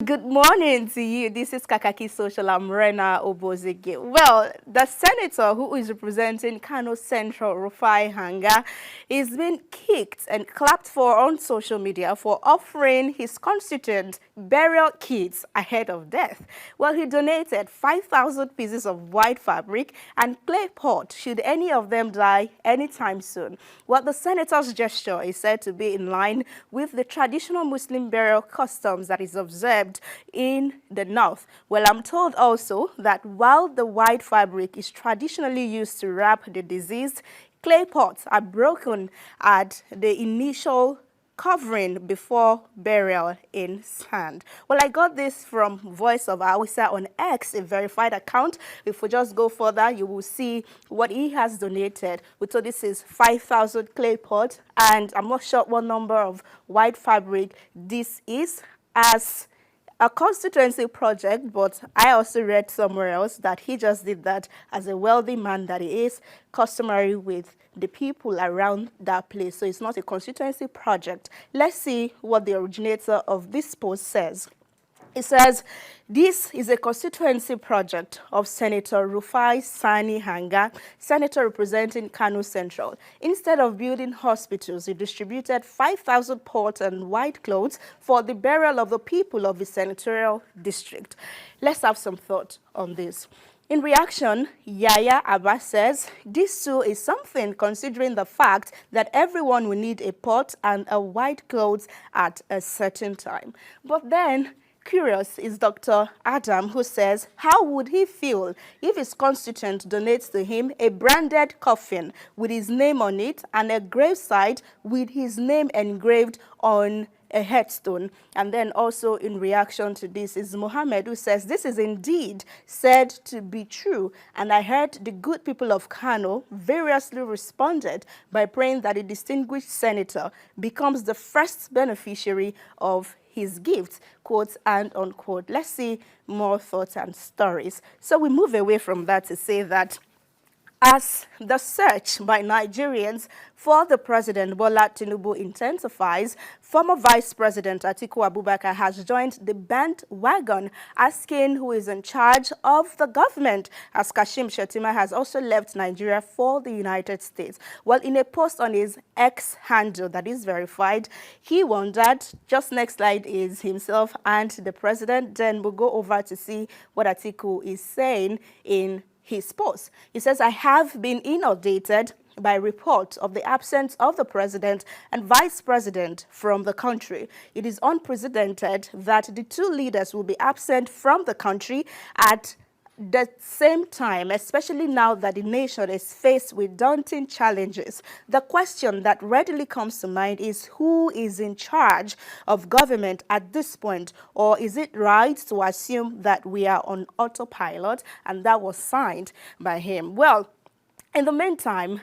Good morning to you. This is Kakaaki Social. I'm Rena Obozeghie. Well, the senator who is representing Kano Central, Rufai Hanga, is being kicked and clapped for on social media for offering his constituents burial kits ahead of death. Well, he donated 5,000 pieces of white fabric and clay pot should any of them die anytime soon. Well, the senator's gesture is said to be in line with the traditional Muslim burial customs that is observed in the north. Well, I'm told also that while the white fabric is traditionally used to wrap the deceased, clay pots are broken at the initial covering before burial in sand. Well, I got this from Voice of Hausa on X, a verified account. If we just go further, you will see what he has donated. So this is 5,000 clay pots, and I'm not sure what number of white fabric this is as a constituency project, but I also read somewhere else that he just did that as a wealthy man that he is, customary with the people around that place. So it's not a constituency project. Let's see what the originator of this post says. It says, this is a constituency project of Senator Rufai Sani Hanga, senator representing Kano Central. Instead of building hospitals, he distributed 5,000 pots and white clothes for the burial of the people of the senatorial district. Let's have some thought on this. In reaction, Yaya Abba says, this too is something considering the fact that everyone will need a pot and a white clothes at a certain time. But then, curious is Dr. Adam, who says, how would he feel if his constituent donates to him a branded coffin with his name on it and a gravesite with his name engraved on a headstone? And then also in reaction to this is Mohammed, who says, this is indeed said to be true, and I heard the good people of Kano variously responded by praying that a distinguished senator becomes the first beneficiary of his gifts, quote and unquote. Let's see more thoughts and stories. So we move away from that to say that as the search by Nigerians for the President Bola Tinubu intensifies, former Vice President Atiku Abubakar has joined the bandwagon, asking who is in charge of the government, as Kashim Shettima has also left Nigeria for the United States. Well, in a post on his X handle that is verified, he wondered, just next slide is himself and the President. Then we'll go over to see what Atiku is saying in his post. He says, I have been inundated by report of the absence of the President and Vice President from the country. It is unprecedented that the two leaders will be absent from the country at the same time, especially now that the nation is faced with daunting challenges. The question that readily comes to mind is who is in charge of government at this point, or is it right to assume that we are on autopilot? And that was signed by him. Well, in the meantime,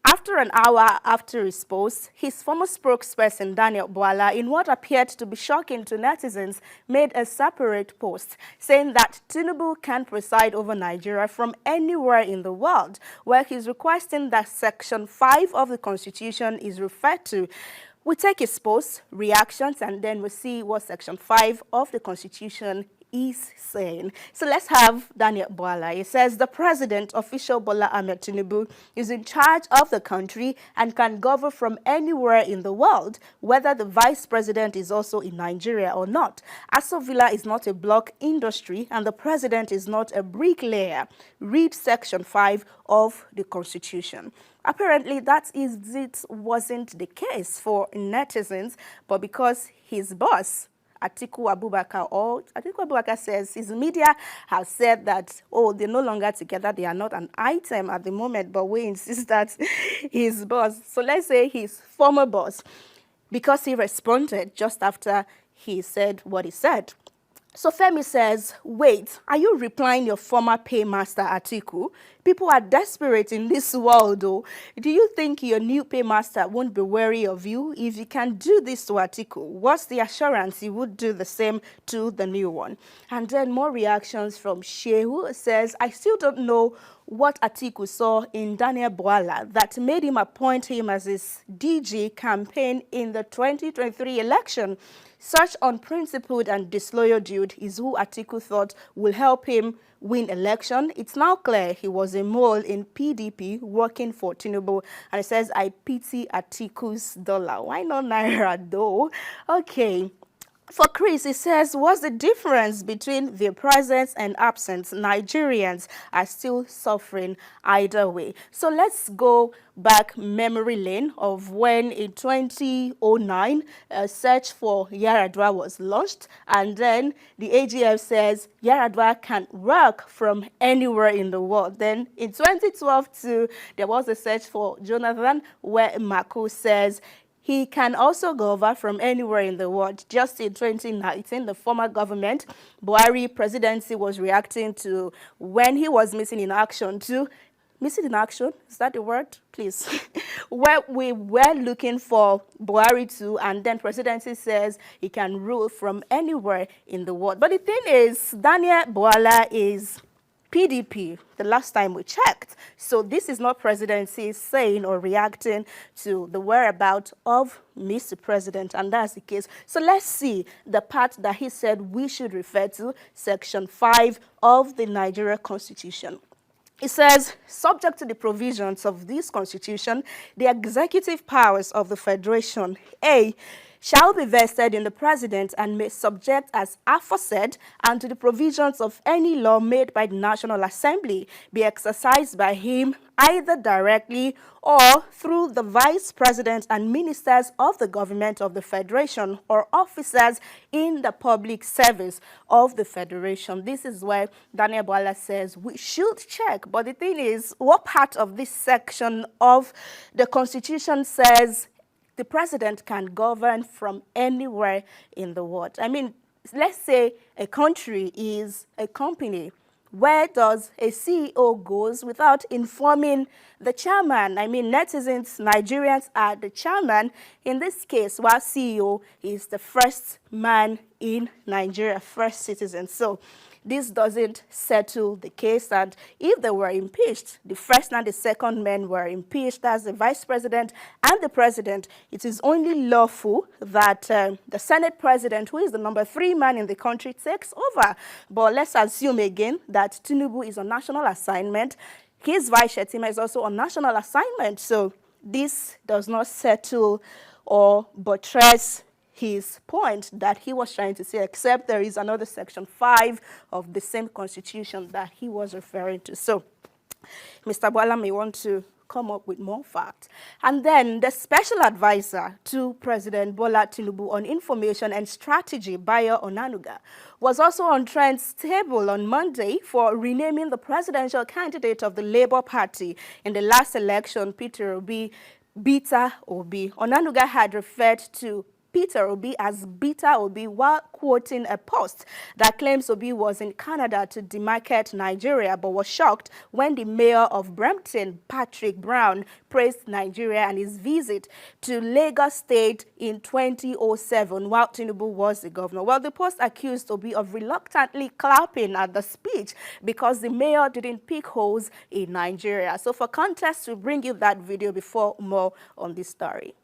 after an hour after his post, his former spokesperson, Daniel Bwala, in what appeared to be shocking to netizens, made a separate post saying that Tinubu can preside over Nigeria from anywhere in the world, where he's requesting that Section 5 of the Constitution is referred to. We'll take his post, reactions, and then we'll see what Section 5 of the Constitution is saying. So let's have Daniel Bwala. He says the President, official Bola Ahmed Tinubu, is in charge of the country and can govern from anywhere in the world, whether the Vice President is also in Nigeria or not. Aston Villa is not a block industry and the President is not a bricklayer. Read Section 5 of the Constitution. Apparently, it wasn't the case for netizens, but because his boss, Atiku Abubakar says his media have said that, oh, they're no longer together, they are not an item at the moment, but we insist that his boss, so let's say his former boss, because he responded just after he said what he said. So Femi says, wait, are you replying your former paymaster Atiku? People are desperate in this world, though. Do you think your new paymaster won't be wary of you? If you can do this to Atiku, what's the assurance you would do the same to the new one? And then more reactions from Shehu says, I still don't know what Atiku saw in Daniel Bwala that made him appoint him as his DG campaign in the 2023 election. Such unprincipled and disloyal dude is who Atiku thought will help him win election. It's now clear he was a mole in PDP working for Tinubu. And it says, I pity Atiku's dollar. Why not Naira though? Okay. For Chris, he says, what's the difference between their presence and absence? Nigerians are still suffering either way. So let's go back memory lane of when in 2009, a search for Yaradua was launched. And then the AGF says Yaradua can work from anywhere in the world. Then in 2012 too, there was a search for Jonathan where Mako says he can also go over from anywhere in the world. Just in 2019, the former government, Buhari presidency, was reacting to when he was missing in action too. Missing in action, is that the word? Please. Where we were looking for Buhari to, and then presidency says he can rule from anywhere in the world. But the thing is, Daniel Bwala is PDP the last time we checked. So this is not presidency saying or reacting to the whereabouts of Mr. President, and that's the case. So let's see the part that he said we should refer to, Section 5 of the Nigeria Constitution. It says, subject to the provisions of this constitution, the executive powers of the Federation, A, shall be vested in the president and may subject as aforesaid and to the provisions of any law made by the National Assembly be exercised by him either directly or through the vice president and ministers of the government of the Federation or officers in the public service of the Federation. This is where Daniel Bwala says we should check. But the thing is, what part of this section of the Constitution says the president can govern from anywhere in the world? I mean, let's say a country is a company. Where does a CEO goes without informing the chairman? I mean, netizens, Nigerians are the chairman in this case, while CEO is the first man in Nigeria, first citizen. So this doesn't settle the case. And if they were impeached, the first and the second men were impeached as the vice president and the president, it is only lawful that the Senate president, who is the number 3 man in the country, takes over. But let's assume again that Tinubu is on national assignment. His vice Shetima is also on national assignment. So this does not settle or buttress his point that he was trying to say, except there is another section 5 of the same constitution that he was referring to. So Mr. Bwala may want to come up with more facts. And then the special advisor to President Bola Tinubu on information and strategy, Bayo Onanuga, was also on Trent's table on Monday for renaming the presidential candidate of the Labour Party in the last election, Peter Obi, Peter Obi. Onanuga had referred to Peter Obi as Peter Obi while quoting a post that claims Obi was in Canada to demarket Nigeria, but was shocked when the mayor of Brampton, Patrick Brown, praised Nigeria and his visit to Lagos State in 2007 while Tinubu was the governor. Well, the post accused Obi of reluctantly clapping at the speech because the mayor didn't pick holes in Nigeria. So for context, we'll bring you that video before more on this story.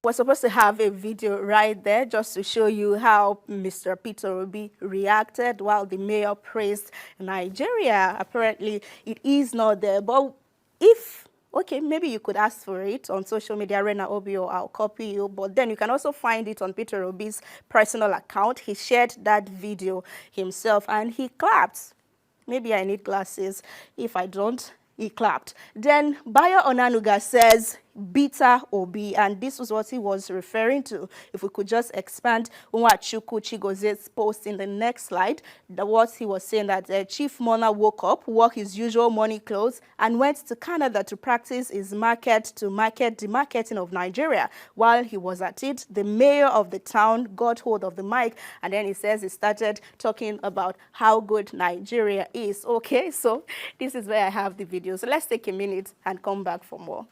We're supposed to have a video right there just to show you how Mr. Peter Obi reacted while the mayor praised Nigeria. Apparently, it is not there. But if, okay, maybe you could ask for it on social media, Rena Obi, or I'll copy you. But then you can also find it on Peter Obi's personal account. He shared that video himself and he clapped. Maybe I need glasses. If I don't, he clapped. Then Bayo Onanuga says, Peter Obi, and this was what he was referring to. If we could just expand Nwachukwu Chigoze's post in the next slide, what he was saying that Chief Mona woke up, wore his usual morning clothes, and went to Canada to practice his demarketing of Nigeria. While he was at it, the mayor of the town got hold of the mic, and then he says he started talking about how good Nigeria is. Okay, so this is where I have the video. So let's take a minute and come back for more.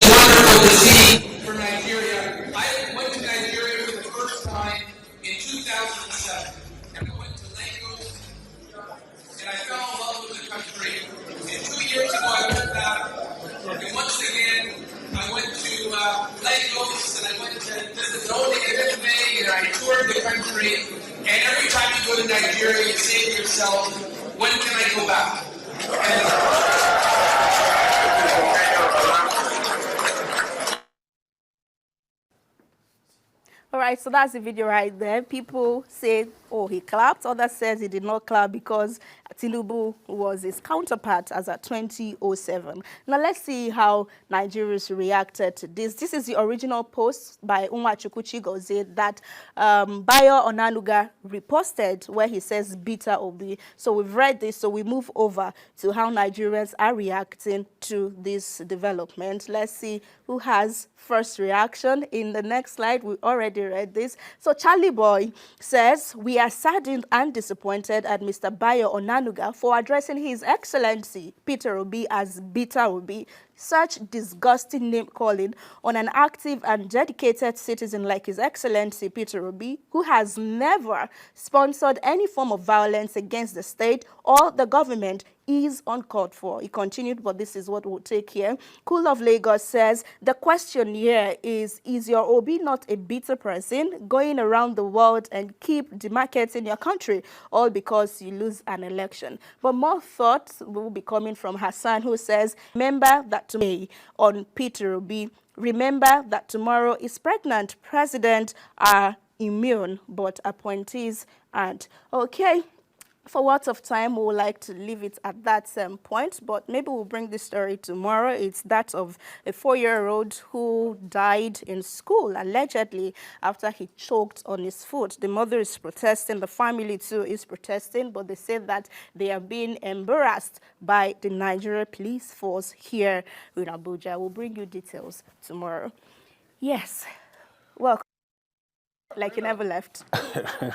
Wonderful to see for Nigeria. I went to Nigeria for the first like ghosts, and I went to visit everything, and I toured the country. And every time you go to Nigeria, you say to yourself, when can I go back? All right, so that's the video right there. People say, oh, he clapped. Others says he did not clap because Tinubu was his counterpart as at 2007. Now, let's see how Nigerians reacted to this. This is the original post by Nwachukwu Chigozie that Bayo Onanuga reposted, where he says Peter Obi. So we've read this, so we move over to how Nigerians are reacting to this development. Let's see who has first reaction. In the next slide, we already read this. So Charlie Boy says, we are saddened and disappointed at Mr. Bayo Onanuga for addressing His Excellency Peter Obi as Peter Obi. Such disgusting name-calling on an active and dedicated citizen like His Excellency Peter Obi, who has never sponsored any form of violence against the state or the government, is uncalled for. He continued, but this is what we'll take here. Cool of Lagos says, the question here is your Obi not a bitter person going around the world and keep demarcating your country, all because you lose an election? But more thoughts will be coming from Hassan, who says, remember that today on Peter Obi, remember that tomorrow is pregnant. President are immune, but appointees aren't. Okay. For words of time, we would like to leave it at that point, but maybe we'll bring this story tomorrow. It's that of a 4-year-old who died in school, allegedly, after he choked on his foot. The mother is protesting, the family too is protesting, but they say that they are being embarrassed by the Nigeria police force here in Abuja. We'll bring you details tomorrow. Yes, welcome. Like you never left.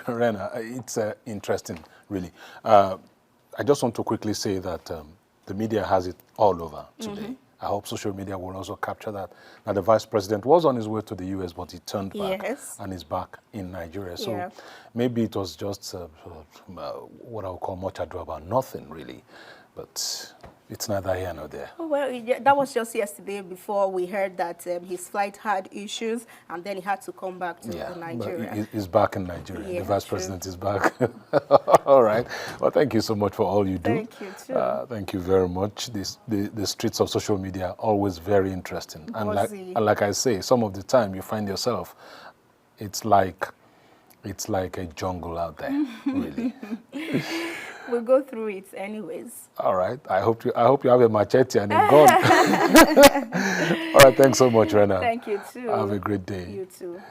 Rena, it's interesting, really. I just want to quickly say that the media has it all over today. I hope social media will also capture that. Now, the vice president was on his way to the US, but he turned back and is back in Nigeria. So maybe it was just what I would call much ado about nothing, really. But it's neither here nor there. Oh, well, yeah, that was just yesterday before we heard that his flight had issues and then he had to come back to Nigeria. But he's back in Nigeria. Yeah, the vice president is back. All right. Well, thank you so much for all you do. Thank you, too. Thank you very much. The streets of social media are always very interesting. And like I say, some of the time you find yourself, it's like a jungle out there, really. We'll go through it anyways. All right. I hope you have a machete and a gun. All right. Thanks so much, Rena. Thank you too. Have a great day. You too.